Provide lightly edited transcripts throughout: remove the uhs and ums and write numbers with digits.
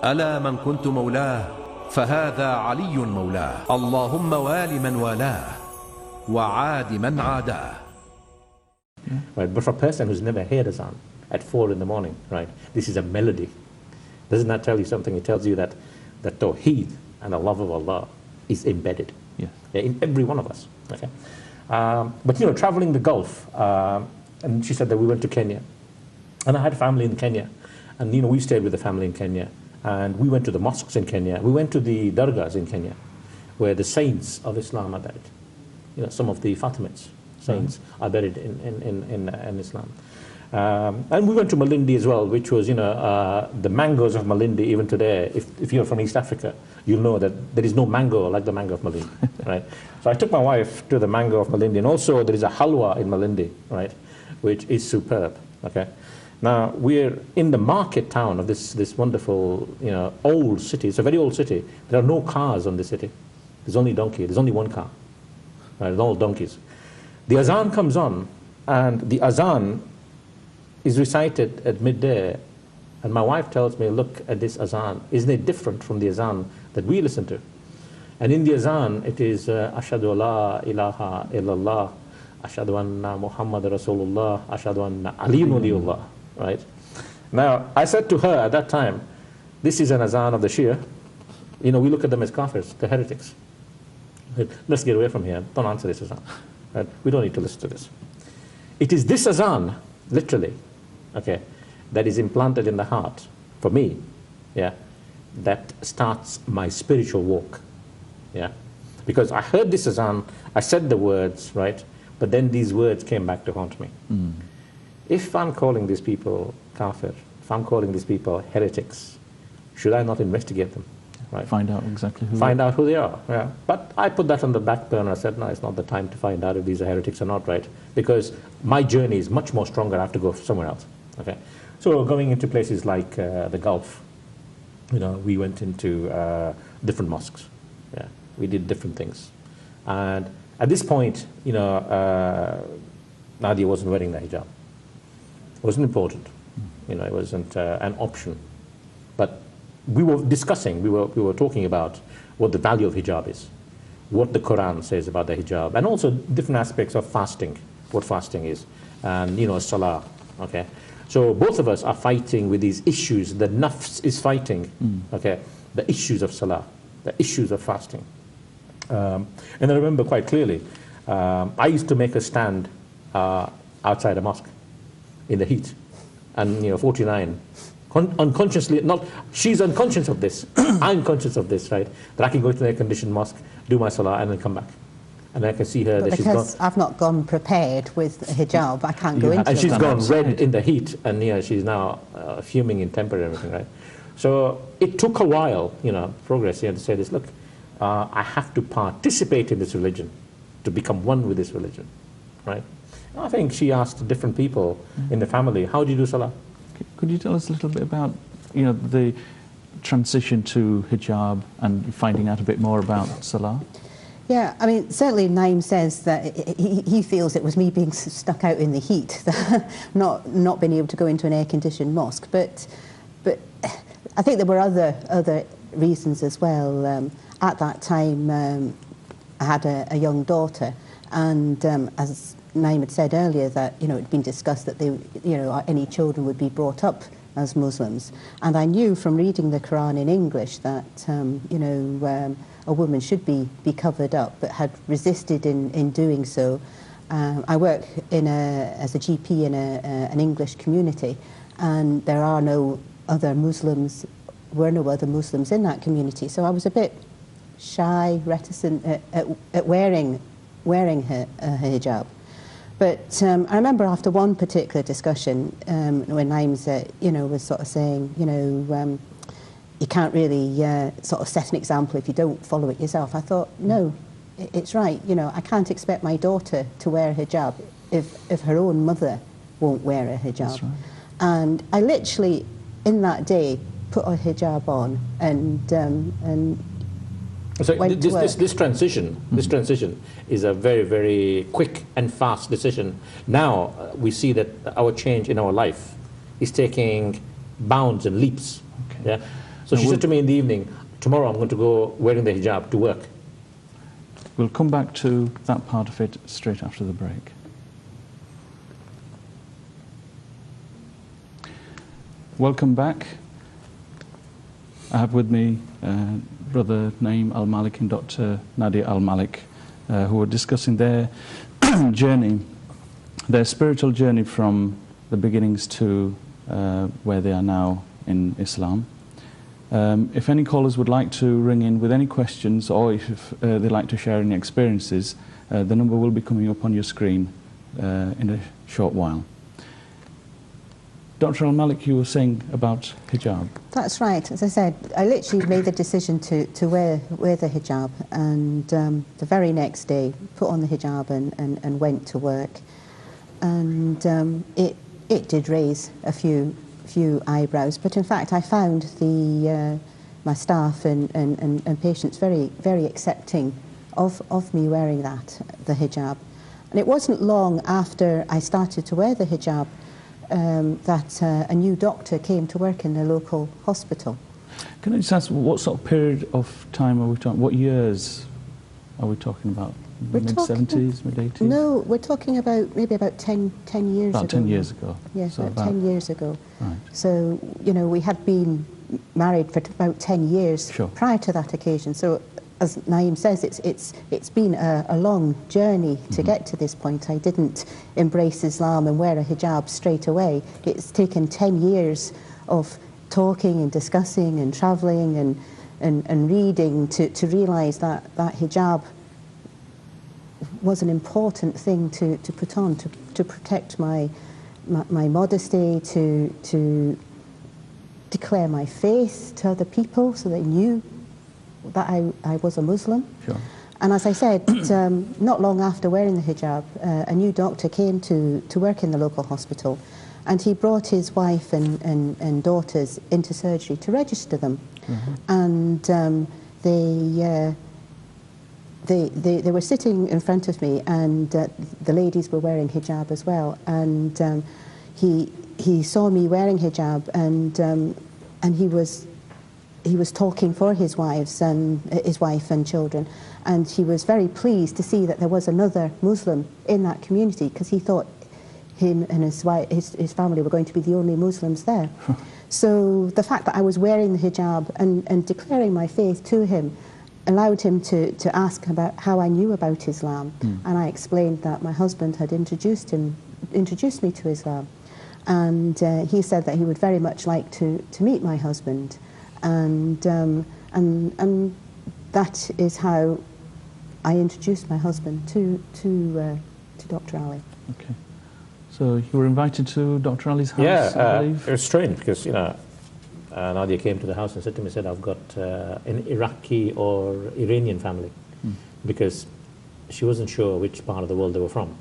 ألا من كنت مولاه فهذا علي مولاه، اللهم وال من والاه وعاد من عاداه. Right, but for a person who's never heard azan at 4 in the morning, right, this is a melody. Doesn't that tell you something? It tells you that the tawheed and the love of Allah is embedded in every one of us. Okay, but you know, traveling the Gulf, and she said that we went to Kenya, and I had family in Kenya, and you know, we stayed with the family in Kenya, and we went to the mosques in Kenya, we went to the dargahs in Kenya, where the saints of Islam are buried. You know, some of the Fatimids saints are buried in Islam. And we went to Malindi as well, which was, you know, the mangoes of Malindi, even today, if you're from East Africa, you'll know that there is no mango like the mango of Malindi, right? So I took my wife to the mango of Malindi, and also there is a halwa in Malindi, right, which is superb, okay? Now, we're in the market town of this wonderful, you know, old city. It's a very old city. There are no cars on the city. There's only donkey. There's only one car, right? There's all donkeys. The azan comes on, and the azan is recited at midday, and my wife tells me, look at this azan, isn't it different from the azan that we listen to? And in the azan it is ashhadu la ilaha illallah, ashhadu anna Muhammad Rasulullah, ashhadu anna Ali Waliullah, right? Now I said to her at that time, this is an azan of the Shia. You know, we look at them as kafirs, the heretics. Let's get away from here, don't answer this azan, right? We don't need to listen to this. It is this azan, literally, okay, that is implanted in the heart, for me, yeah, that starts my spiritual walk, yeah, because I heard this azan, I said the words, right, but then these words came back to haunt me. If I'm calling these people kafir, if I'm calling these people heretics, should I not investigate them, right? Find out exactly who Find out who they are, yeah. But I put that on the back burner. I said, no, it's not the time to find out if these are heretics or not, right? Because my journey is much more stronger. I have to go somewhere else. Okay, so going into places like the Gulf, you know, we went into different mosques. Yeah, we did different things, and at this point, you know, Nadia wasn't wearing the hijab. It wasn't important, you know, it wasn't an option. But we were discussing, we were talking about what the value of hijab is, what the Quran says about the hijab, and also different aspects of fasting, what fasting is, and you know, salah. Okay. So both of us are fighting with these issues. The nafs is fighting, okay, the issues of salah, the issues of fasting. And I remember quite clearly, I used to make a stand outside a mosque in the heat, and you know, 49, unconsciously, not, she's unconscious of this, I'm conscious of this, right, that I can go to an air-conditioned mosque, do my salah, and then come back. And I can see her that she's gone. Because I've not gone prepared with a hijab, I can't go into it. And she's gone red in the heat, and you know, she's now fuming in temper and everything, right? So it took a while, you know, progress here to say this, look, I have to participate in this religion, to become one with this religion, right? I think she asked different people in the family, how do you do salah? Could you tell us a little bit about, you know, the transition to hijab and finding out a bit more about salah? Yeah, I mean, certainly Naim says that he feels it was me being stuck out in the heat, not being able to go into an air-conditioned mosque. But I think there were other reasons as well. At that time, I had a young daughter, and as Naim had said earlier, that it had been discussed that any children would be brought up as Muslims, and I knew from reading the Quran in English that a woman should be covered up, but had resisted in doing so. I work as a GP in an English community, and there are no other Muslims, were no other Muslims in that community, so I was a bit shy, reticent at wearing her hijab. But I remember after one particular discussion, when Naim was sort of saying, you can't really sort of set an example if you don't follow it yourself. I thought, no, it's right. I can't expect my daughter to wear a hijab if her own mother won't wear a hijab. Right. And I literally, in that day, put a hijab on and so this transition is a very, very quick and fast decision. Now we see that our change in our life is taking bounds and leaps. Okay. Yeah. So she said to me in the evening, tomorrow I'm going to go wearing the hijab to work. We'll come back to that part of it straight after the break. Welcome back. I have with me Brother Naeem Al-Malik and Dr. Nadia Al-Malik, who are discussing their journey, their spiritual journey from the beginnings to where they are now in Islam. If any callers would like to ring in with any questions, or if they'd like to share any experiences, the number will be coming up on your screen in a short while. Dr. Al-Malik, you were saying about hijab. That's right. As I said, I literally made the decision to wear the hijab, and the very next day put on the hijab and went to work. And it did raise a few eyebrows, but in fact I found my staff and patients very accepting of me wearing the hijab. And it wasn't long after I started to wear the hijab that a new doctor came to work in the local hospital. Can I just ask, what sort of period of time are we talking? What years are we talking about? Mid-70s, mid-80s? No, we're talking about maybe about 10 years ago. About 10 years ago. Yes, so about 10 years ago. Right. So, you know, we had been married for about 10 years prior to that occasion. So, as Naeem says, it's been a long journey to get to this point. I didn't embrace Islam and wear a hijab straight away. It's taken 10 years of talking and discussing and travelling and reading to realise that hijab was an important thing to put on, to protect my modesty, to declare my faith to other people so they knew that I was a Muslim. Sure. And as I said, not long after wearing the hijab, a new doctor came to work in the local hospital, and he brought his wife and daughters into surgery to register them. And they were sitting in front of me, and the ladies were wearing hijab as well. And he saw me wearing hijab, and he was talking for his wife and children, and he was very pleased to see that there was another Muslim in that community, because he thought him and his wife, his family were going to be the only Muslims there. So the fact that I was wearing the hijab and declaring my faith to him allowed him to ask about how I knew about Islam, and I explained that my husband had introduced me to Islam, and he said that he would very much like to meet my husband, and that is how I introduced my husband to Dr. Ali. Okay, so you were invited to Dr. Ali's house, yeah, I believe? it was strange because Nadia came to the house and said to me, I've got an Iraqi or Iranian family, because she wasn't sure which part of the world they were from.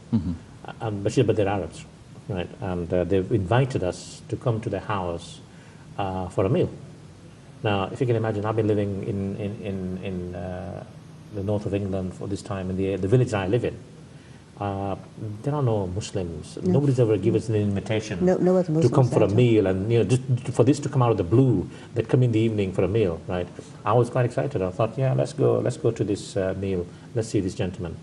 But they're Arabs, right? And they've invited us to come to their house for a meal. Now, if you can imagine, I've been living in the north of England for this time, in the village I live in. There are no Muslims. No. Nobody's ever given us an invitation no other Muslims to come for a meal, and just for this to come out of the blue, they'd come in the evening for a meal, right? I was quite excited. I thought, yeah, let's go to this meal. Let's see this gentleman.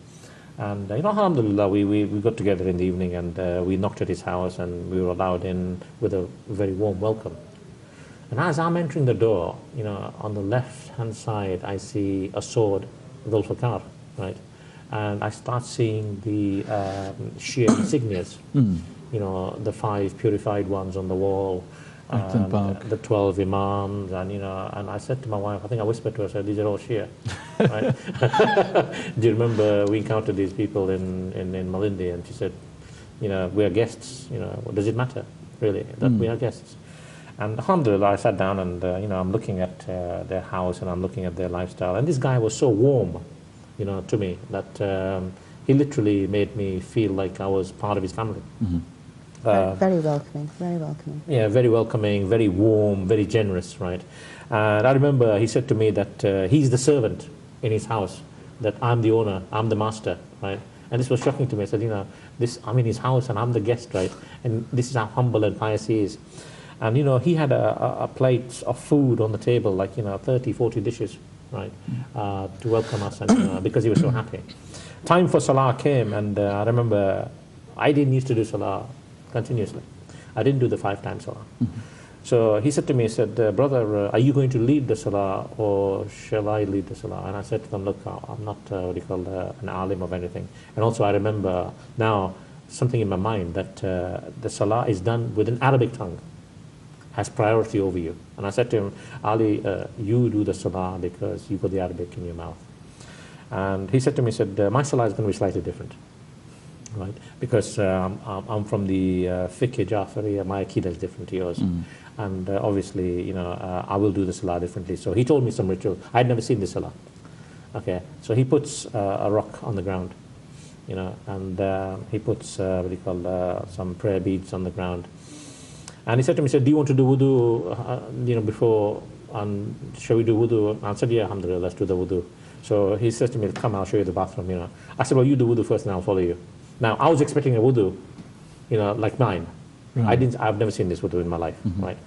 And alhamdulillah, we got together in the evening, and we knocked at his house, and we were allowed in with a very warm welcome. And as I'm entering the door, on the left-hand side, I see a sword, Dhul Fakar, right? And I start seeing the Shia insignias, the 5 purified ones on the wall, the 12 imams, and I said to my wife, I think I whispered to her, I said, these are all Shia, right? Do you remember we encountered these people in Malindi? And she said, we are guests, does it matter, really, that we are guests? And alhamdulillah, I sat down and, I'm looking at their house, and I'm looking at their lifestyle. And this guy was so warm, to me, that he literally made me feel like I was part of his family. Very welcoming, very welcoming. Yeah, very welcoming, very warm, very generous, right? And I remember he said to me that he's the servant in his house, that I'm the owner, I'm the master, right? And this was shocking to me. I said, I'm in his house and I'm the guest, right? And this is how humble and pious he is. And, he had a plate of food on the table, like, 30, 40 dishes, right, to welcome us, and because he was so happy. Time for Salah came, and I remember I didn't used to do Salah continuously. I didn't do the 5 times Salah. So he said to me, he said, brother, are you going to lead the Salah, or shall I lead the Salah? And I said to them, look, I'm not, an alim of anything. And also I remember now something in my mind that the Salah is done with an Arabic tongue, has priority over you. And I said to him, Ali, you do the Salah because you got the Arabic in your mouth. And he said to me, he said, my Salah is going to be slightly different, right? Because I'm from the fiqh Jafari, my Aqidah is different to yours. And obviously, I will do the Salah differently. So he told me some ritual. I'd never seen the Salah. Okay, so he puts a rock on the ground, and he puts, some prayer beads on the ground. And he said to me, he said, do you want to do wudu, before, and shall we do wudu? I said, yeah, alhamdulillah, let's do the wudu. So he says to me, come, I'll show you the bathroom, I said, well, you do wudu first and I'll follow you. Now, I was expecting a wudu, like mine. Right. I've never seen this wudu in my life, right?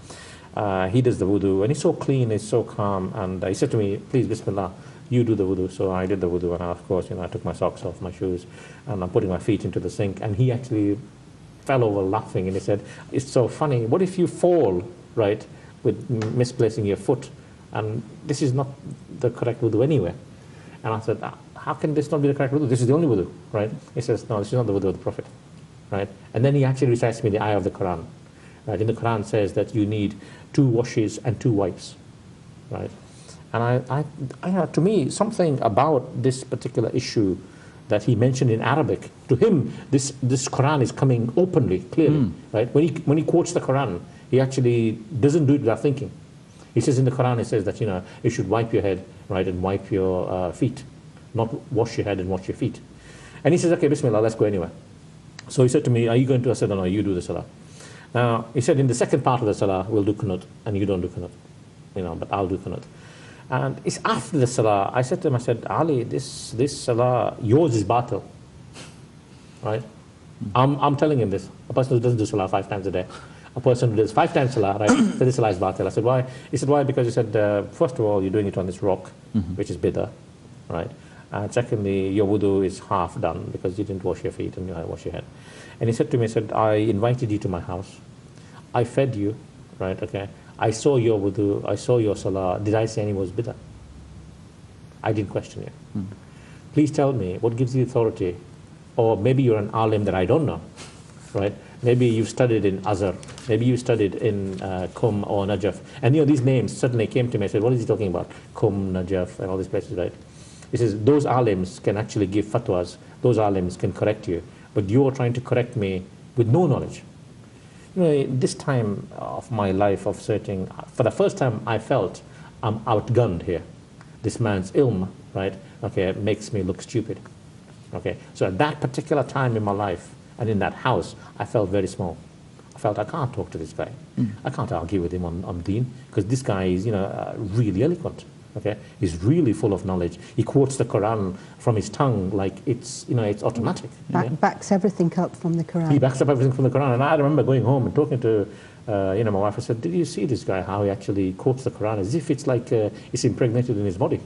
He does the wudu, and he's so clean, he's so calm, and he said to me, please, bismillah, you do the wudu. So I did the wudu, and of course, I took my socks off, my shoes, and I'm putting my feet into the sink, and he actually fell over laughing, and he said, it's so funny, what if you fall, right, with misplacing your foot, and this is not the correct wudu anyway? And I said, how can this not be the correct wudu? This is the only wudu, right? He says, no, this is not the wudu of the Prophet, right? And then he actually recites me the ayah of the Quran, right? In the Quran says that you need 2 washes and 2 wipes, right? And I to me, something about this particular issue that he mentioned in Arabic, to him, this Quran is coming openly, clearly, right? When he quotes the Quran, he actually doesn't do it without thinking. He says in the Quran, he says that, you should wipe your head, right, and wipe your feet, not wash your head and wash your feet. And he says, okay, bismillah, let's go anywhere. So he said to me, are you going to? I said, no, you do the Salah. Now, he said, in the second part of the Salah, we'll do Qunut, and you don't do Qunut, but I'll do Qunut. And it's after the Salah, I said to him, I said, Ali, this Salah, yours is batil, right? I'm telling him this. A person who doesn't do Salah 5 times a day, a person who does 5 times Salah, right? So this Salah is batil. I said, why? He said, why? Because he said, first of all, you're doing it on this rock, which is bid'ah, right? And secondly, your wudu is half done because you didn't wash your feet and you had to wash your head. And he said to me, he said, I invited you to my house. I fed you, right? Okay. I saw your wudu, I saw your Salah. Did I say any was bid'ah? I didn't question you. Please tell me, what gives you authority? Or maybe you're an alim that I don't know, right? Maybe you've studied in Azhar. Maybe you studied in Qum or Najaf. And these names suddenly came to me. I said, what is he talking about? Qum, Najaf, and all these places, right? He says, those alims can actually give fatwas. Those alims can correct you. But you're trying to correct me with no knowledge. This time of my life of searching, for the first time I felt I'm outgunned here. This man's ilm, right, okay, makes me look stupid. Okay, so at that particular time in my life and in that house, I felt very small. I felt I can't talk to this guy. I can't argue with him on deen, because this guy is, really eloquent. Okay, he's really full of knowledge. He quotes the Quran from his tongue like it's automatic. Backs everything up from the Quran. He backs up everything from the Quran. And I remember going home and talking to my wife. I said, did you see this guy, how he actually quotes the Quran as if it's like it's impregnated in his body,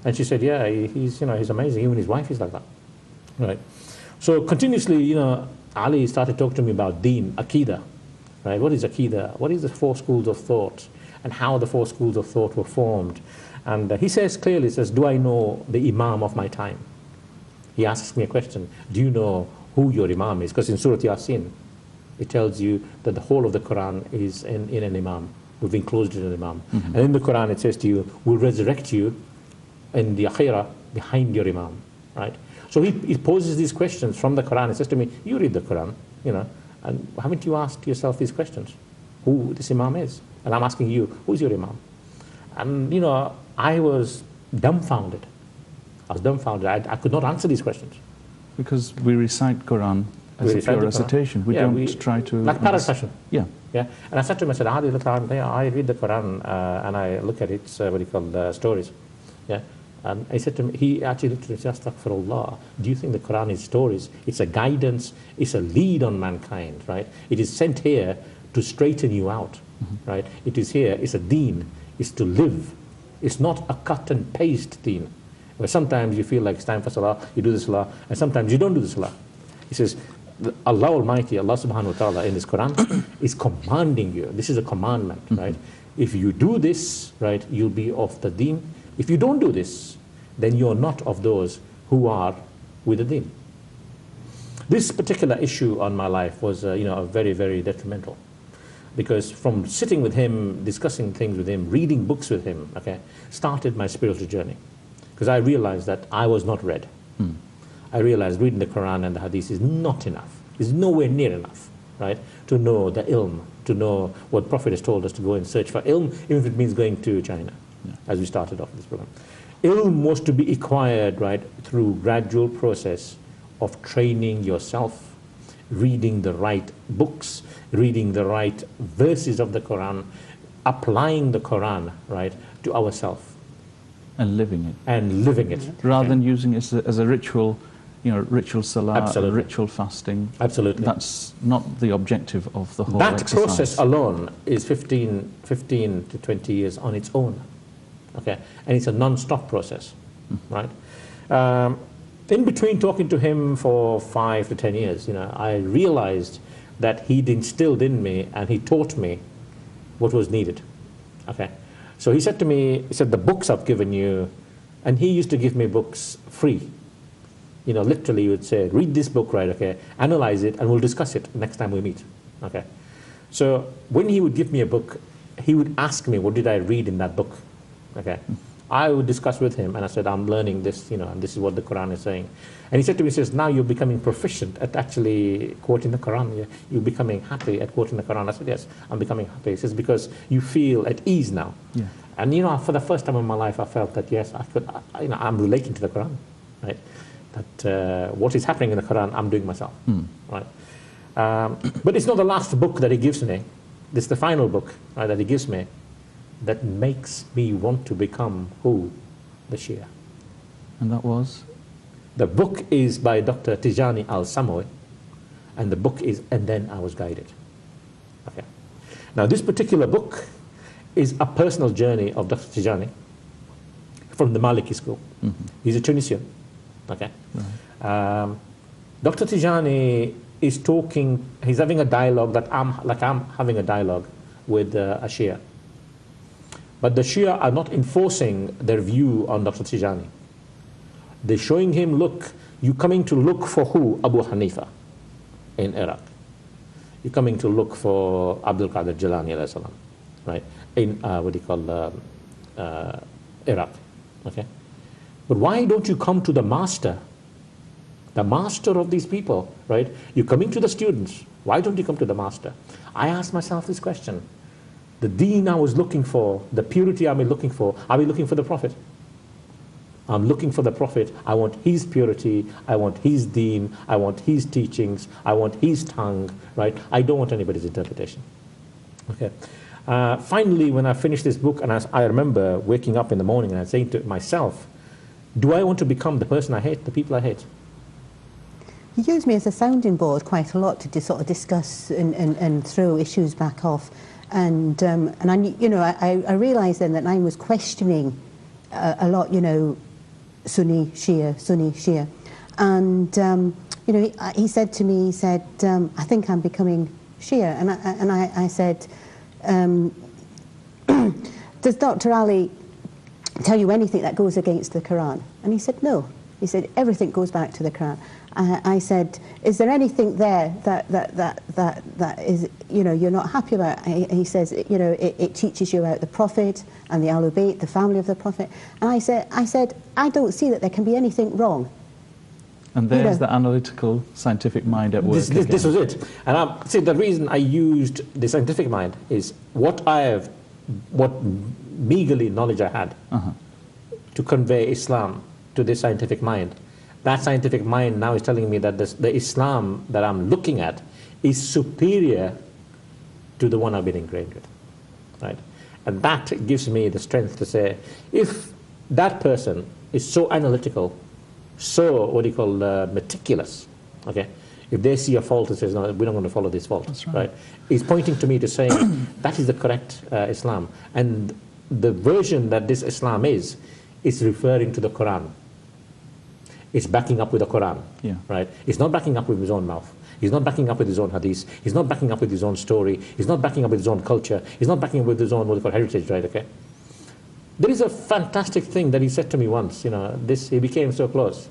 And she said, yeah, he's amazing. Even his wife is like that, right? So continuously, Ali started talking to me about deen, Aqidah, right? What is Aqidah? What is the 4 schools of thought? And how the 4 schools of thought were formed. And he says clearly, do I know the Imam of my time? He asks me a question, do you know who your Imam is? Because in Surah Yasin, it tells you that the whole of the Quran is in an Imam. We've enclosed it in an Imam. And in the Quran it says to you, we'll resurrect you in the Akhirah behind your Imam, right? So he poses these questions from the Quran. He says to me, you read the Quran, and haven't you asked yourself these questions? Who this Imam is? And I'm asking you, who's your Imam? And, I was dumbfounded. I could not answer these questions. Because we recite Quran as a pure recitation. We don't try to... Like parrot fashion. Yeah. And I said to him, I said, I read the Quran and I look at its, stories. Yeah. And I said to him, he actually looked at me and said, Astaghfirullah, do you think the Quran is stories? It's a guidance, it's a lead on mankind, right? It is sent here to straighten you out, right? It is here, it's a deen, it's to live. It's not a cut and paste deen, where sometimes you feel like it's time for salah, you do the salah, and sometimes you don't do the salah. He says, Allah Almighty, Allah subhanahu wa ta'ala in His Quran is commanding you. This is a commandment, right? If you do this, right, you'll be of the deen. If you don't do this, then you're not of those who are with the deen. This particular issue on my life was, very, very detrimental. Because from sitting with him, discussing things with him, reading books with him, okay, started my spiritual journey. Because I realized that I was not read. I realized reading the Quran and the Hadith is not enough. It's nowhere near enough, right, to know the ilm, to know what Prophet has told us to go and search for ilm, even if it means going to China, as we started off this program. Ilm was to be acquired, right, through gradual process of training yourself, reading the right books, reading the right verses of the Quran, applying the Quran, right, to ourselves. And living it. And living it. Rather than using it as a ritual, ritual salah, Absolutely. ritual fasting. Absolutely. That's not the objective of the whole That exercise. process alone is 15 to 20 years on its own. Okay, and it's a non-stop process, right? In between talking to him for 5 to 10 years, I realized that he instilled in me and he taught me what was needed. Okay, so he said to me, the books I've given you, and he used to give me books free. Literally, he would say, read this book, right? Okay, analyze it, and we'll discuss it next time we meet. Okay, so when he would give me a book, he would ask me, what did I read in that book? Okay, I would discuss with him, and I said, I'm learning this, and this is what the Quran is saying. And he said to me, he says, now you're becoming proficient at actually quoting the Quran. You're becoming happy at quoting the Quran. I said, yes, I'm becoming happy. He says, because you feel at ease now. Yeah. And for the first time in my life, I felt that, yes, I'm relating to the Quran, right? That what is happening in the Quran, I'm doing myself, right? But it's not the last book that he gives me. This is the final book, right, that he gives me, that makes me want to become who? The Shia. And that was? The book is by Dr. Tijani al-Samoy, and the book is And Then I Was Guided. Okay. Now this particular book is a personal journey of Dr. Tijani from the Maliki school. He's a Tunisian. Okay. Right. Dr. Tijani is talking, he's having a dialogue that I'm having a dialogue with a Shia. But the Shia are not enforcing their view on Dr. Tijani. They're showing him, look, you're coming to look for who? Abu Hanifa in Iraq. You're coming to look for Abdul Qadir Jilani alayhi salam, right? In Iraq. Okay. But why don't you come to the master of these people, right? You're coming to the students. Why don't you come to the master? I asked myself this question. The deen I was looking for, the purity I've been looking for, are we looking for the Prophet? I'm looking for the Prophet. I want his purity. I want his deen. I want his teachings. I want his tongue, right? I don't want anybody's interpretation. Okay. Finally, when I finished this book, and I remember waking up in the morning and saying to myself, do I want to become the person I hate, the people I hate? He used me as a sounding board quite a lot to sort of discuss and throw issues back off. And I realised then that I was questioning a lot, Sunni, Shia. And, he said to me, I think I'm becoming Shia. And I said, does Dr. Ali tell you anything that goes against the Quran? And he said, no. He said, everything goes back to the Quran. I said, is there anything there that is, you're not happy about? He says, it teaches you about the Prophet and the Ahlul Bayt, the family of the Prophet. And I said, I don't see that there can be anything wrong. And there's the analytical scientific mind at work. This was it. And see, the reason I used the scientific mind is what meagerly knowledge I had to convey Islam to this scientific mind. That scientific mind now is telling me that the Islam that I'm looking at is superior to the one I've been ingrained with, right? And that gives me the strength to say, if that person is so analytical, so meticulous, okay, If they see a fault, it says, no, we're not going to follow this fault. That's right. He's pointing to me to say, that is the correct Islam. And the version that this Islam is referring to the Quran. It's backing up with the Quran, Yeah. right? It's not backing up with his own mouth. He's not backing up with his own hadith. He's not backing up with his own story. He's not backing up with his own culture. He's not backing up with his own, what they call, heritage, right? Okay. There is a fantastic thing that he said to me once. He became so close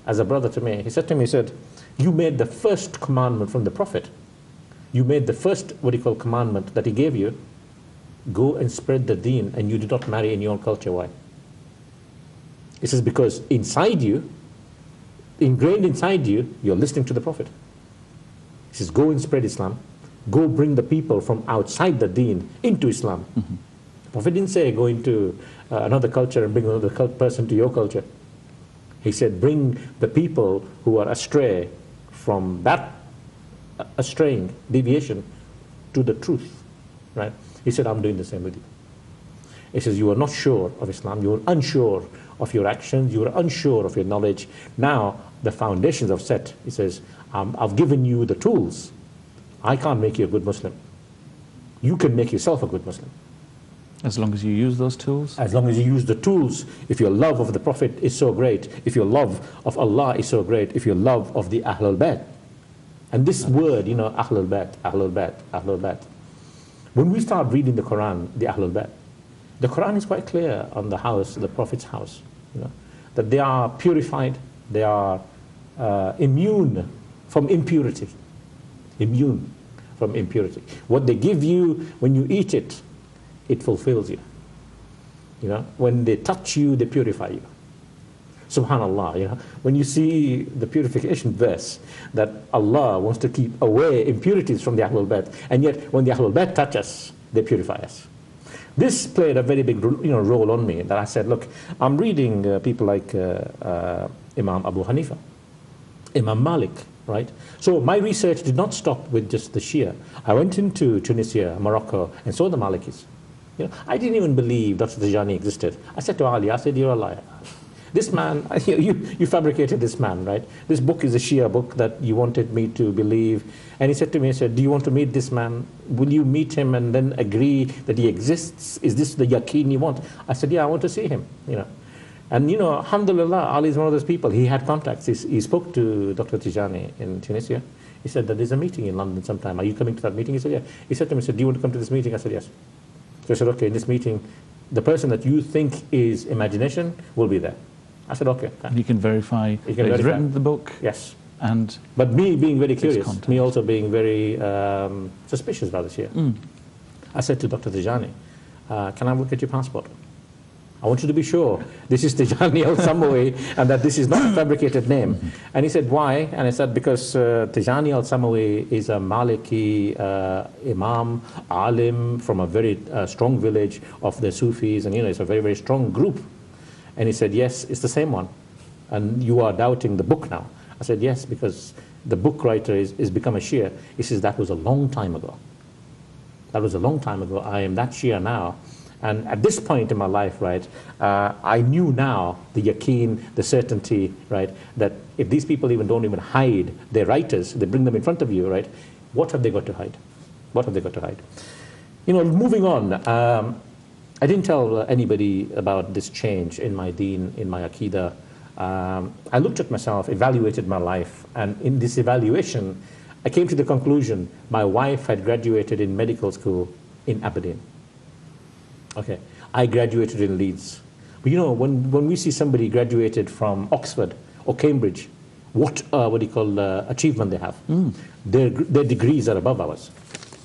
as a brother to me. He said to me, he said, you made the first commandment from the Prophet. You made the first, what do you call, commandment that he gave you. Go and spread the deen, and you did not marry in your own culture. Why? He says, because inside you, ingrained inside you, you're listening to the Prophet. He says, go and spread Islam. Go bring the people from outside the deen into Islam. Mm-hmm. The Prophet didn't say go into another culture and bring another person to your culture. He said, bring the people who are astray from that straying, deviation, to the truth, right? He said, I'm doing the same with you. He says, you are not sure of Islam, you are unsure of your actions, you are unsure of your knowledge. Now, the foundations are set. He says, I've given you the tools. I can't make you a good Muslim. You can make yourself a good Muslim. As long as you use those tools? As long as you use the tools. If your love of the Prophet is so great, if your love of Allah is so great, if your love of the Ahlul Bayt. And this word, Ahlul Bayt, Ahlul Bayt, Ahlul Bayt. When we start reading the Quran, the Ahlul Bayt, the Quran is quite clear on the house, the Prophet's house, that they are purified, they are immune from impurity. Immune from impurity. What they give you, when you eat it, it fulfills you. When they touch you, they purify you. Subhanallah, when you see the purification verse that Allah wants to keep away impurities from the Ahlul Bayt, and yet when the Ahlul Bayt touch us, they purify us. This played a very big role on me, that I said, look, I'm reading people like Imam Abu Hanifa, Imam Malik, right? So my research did not stop with just the Shia. I went into Tunisia, Morocco, and saw the Malikis. I didn't even believe Dr. Tijani existed. I said to Ali, I said, you're a liar. This man, you fabricated this man, right? This book is a Shia book that you wanted me to believe. And he said to me, he said, do you want to meet this man? Will you meet him and then agree that he exists? Is this the yaqeen you want? I said, yeah, I want to see him, And alhamdulillah, Ali is one of those people. He had contacts. He spoke to Dr. Tijani in Tunisia. He said that there's a meeting in London sometime. Are you coming to that meeting? He said, yeah. He said to me, he said, do you want to come to this meeting? I said, yes. So I said, okay, in this meeting, the person that you think is imagination will be there. I said, okay. You can verify that he's written the book? Yes. But me being very curious, me also being very suspicious about this year, I said to Dr. Tijani, can I look at your passport? I want you to be sure this is Tijani al-Samawi and that this is not a fabricated name. And he said, why? And I said, because Tijani al-Samawi is a Maliki Imam, Alim from a very strong village of the Sufis, and it's a very, very strong group. And he said, yes, it's the same one. And you are doubting the book now. I said, yes, because the book writer is become a Shia. He says, that was a long time ago. That was a long time ago. I am that Shia now. And at this point in my life, right, I knew now the yaqeen, the certainty, right, that if these people don't even hide their writers, they bring them in front of you, right, what have they got to hide? What have they got to hide? Moving on, I didn't tell anybody about this change in my deen, in my aqidah. I looked at myself, evaluated my life, and in this evaluation, I came to the conclusion my wife had graduated in medical school in Aberdeen. Okay, I graduated in Leeds. But when we see somebody graduated from Oxford or Cambridge, what achievement they have. Their degrees are above ours.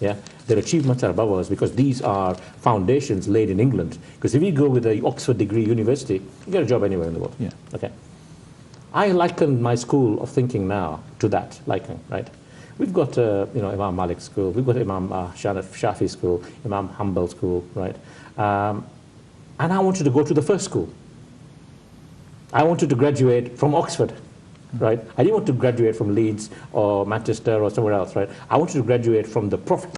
Yeah, their achievements are above ours because these are foundations laid in England. Because if you go with the Oxford degree university, you get a job anywhere in the world. Yeah. Okay. I liken my school of thinking now to that liking, right? We've got Imam Malik school, we've got Imam Shafi school, Imam Hanbal school, right? And I wanted to go to the first school. I wanted to graduate from Oxford, right? I didn't want to graduate from Leeds or Manchester or somewhere else, right? I wanted to graduate from the Prophet.